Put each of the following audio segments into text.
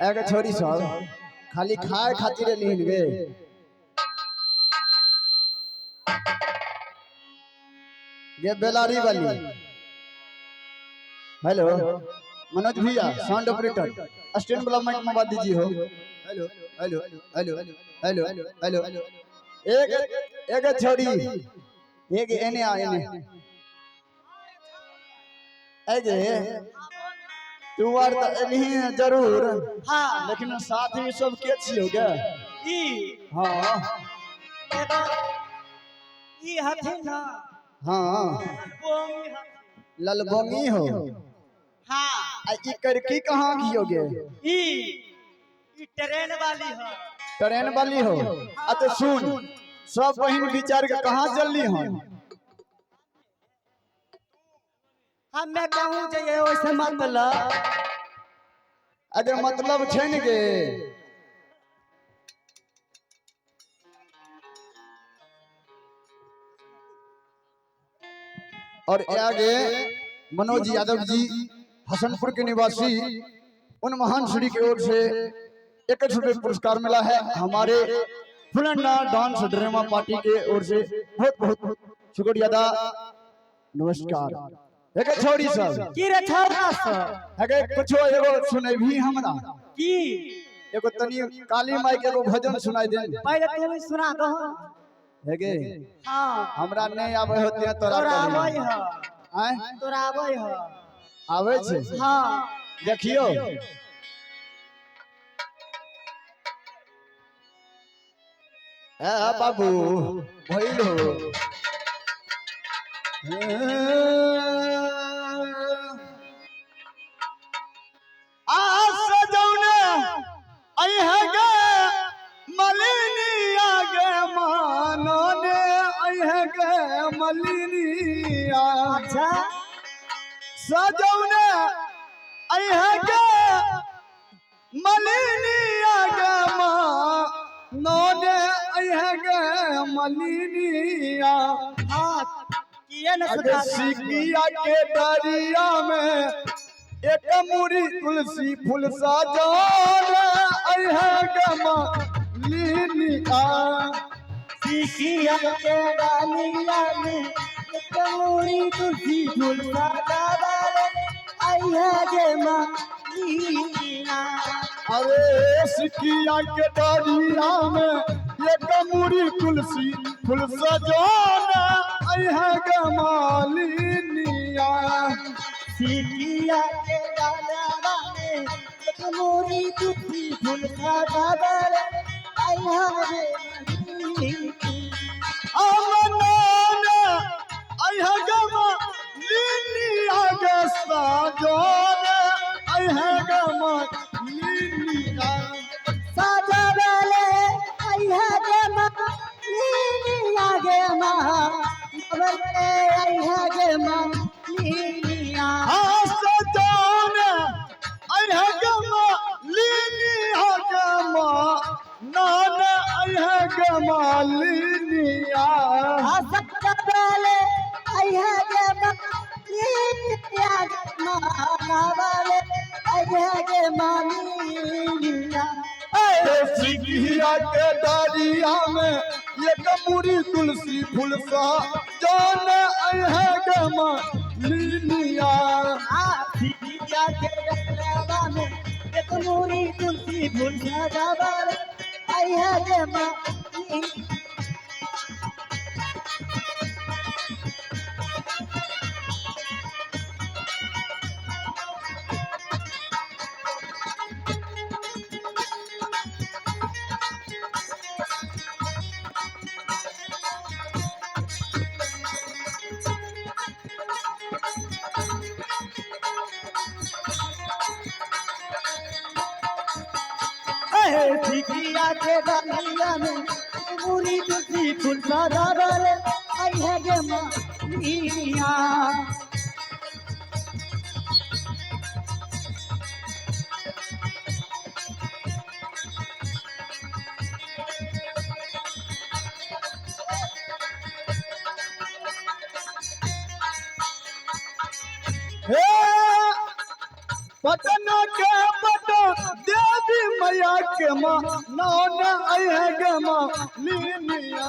एक छोरी सब खाली खाए खातिर नहीं गे ये बेलारी वाली। हेलो मनोज भैया साउंड ऑपरेटर स्टैंड वाला माइक में बात दीजिए हो। Hello hello hello hello hello एक एक छोरी एक एने आ एने एगे तू आर नहीं जरूर हाँ लेकिन साथ में सब के छियो गे ई हाँ एगो ई हथिन ना हाँ बोंगी हथिन ललबोंगी हो हाँ आ ई कर की कहाँ गियोगे ई ट्रेन वाली है ट्रेन वाली हो आ तो सुन सब बहन विचार के कहाँ चलली हो हमें कहूँ जाइए वैसे मतलब अरे मतलब छै न गे और आगे मनोज यादव जी हसनपुर के निवासी उन महान श्री की ओर से 21 रुपये पुरस्कार मिला है हमारे फुलंडा डांस ड्रामा पार्टी के ओर से बहुत बहुत शुक्रिया अदा नमस्कार। एक छोड़ी सब की रे छोरा सब अगे कुछो एगो सुनै भी हमरा की एगो तनी काली माई के एगो भजन सुनाई दे पहले तू ही सुना दो हेगे हाँ हमरा नहीं आवे होते हैं तोरा तोरा आबै है आय तोरा आबै है आवे छे हाँ देखियो ए बाबू भइल हो आ सजौने आई है गे मलिनिया गे मानने आई है गे मलिनिया अच्छा सजौने आई है गे मलिनिया गे मानने आई है गे मलिनिया हाँ किए न अगे सुना सिकिया के दरिया में एक मुरी तुलसी फूल सजाने आई है गमा लीनिया सीखिया के डालिया में एक मुड़ी तुलसी फूल सजावल आई है गे माँ अरे सिकिया के दरिया में एक मुरी तुलसी फूल सजाने आई है गमा लीनिया सीखिया के डालिया में एक मुड़ी तुलसी फूल सजावल आई है गे अमनाने आई है गमा लीनिया गे सजाने आई है गमा लीनिया सजावले आई है गे माँ लीनिया गे माँ नवले आई है गे माँ लीनिया सजाने आई है गमा लीनिया गमा नाने आई है गमा लीनिया सजावले आई है गे माँ लीनिया गे माँ नवले आई है गे माँ लीनिया सिकिया के दरिया में एक मुरी तुलसी फूल सा जाने आई है गमा लीनिया सीखिया के डालिया में एक मुड़ी तुलसी फूल सजावल आई है गे माँ सीखिया के डालिया में पूरी तुलसी फूल सजावल आई है गे माँ लीनिया पटना के पटन देवी मैया के माँ नौन है गे माँ लीनिया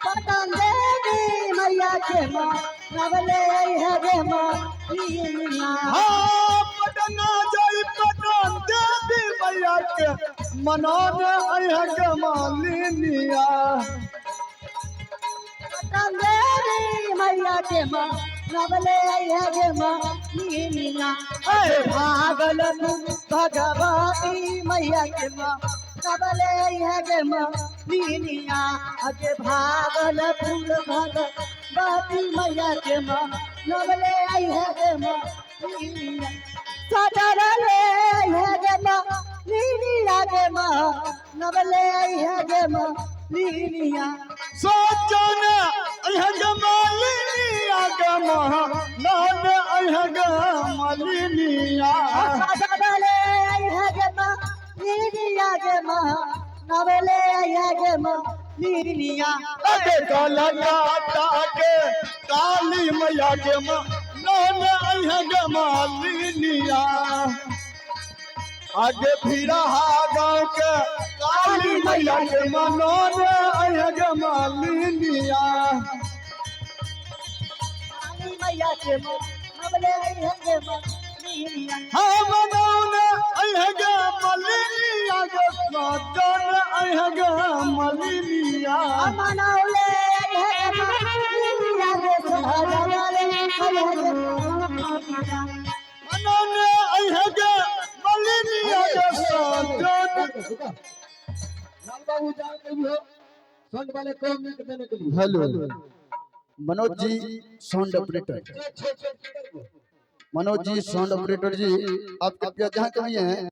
पटन देवी मैया के माँ नवले है गे माँ लीनिया हाँ पटना जाई पटन देवी मैया के मनौन है गे माँ लीनिया पटन देवी मैया के माँ नवले है गे माँ लीनिया अरे भागलपुर भगवती मैया के माँ नवले है गे माँ लीनिया अगे भागलपुर भगवती मैया के माँ नवले है गे माँ लीनिया सटरले है गे माँ लीनिया गे माँ नवले है गे माँ लीनिया सोचन है गे माँ लीनिया गे माँ नौन है गे माँ लीनिया सटरले है गे माँ लीनिया गे माँ नवले है गे माँ लीनिया अगे कलकत्ता के काली मैया के माँ नौन है गे माँ लीनिया आगे फिरहा गाँव के काली मैया के माँ नौन है गे माँ लीनिया काली मैया के माँ नवले है गे माँ लीनिया हम नौन है गे माँ लीनिया गे सोचन है गे माँ लीनिया मनौले है माँ लीनिया गे सटरले है गे नौन है गे माँ लीनिया गे सोचन बाबू जान के भी हो संग वाले को मिनट देने के लिए hello Manoj ji sound operator Manoj ji sound operator जी आप कृपया जहाँ कहीं हैं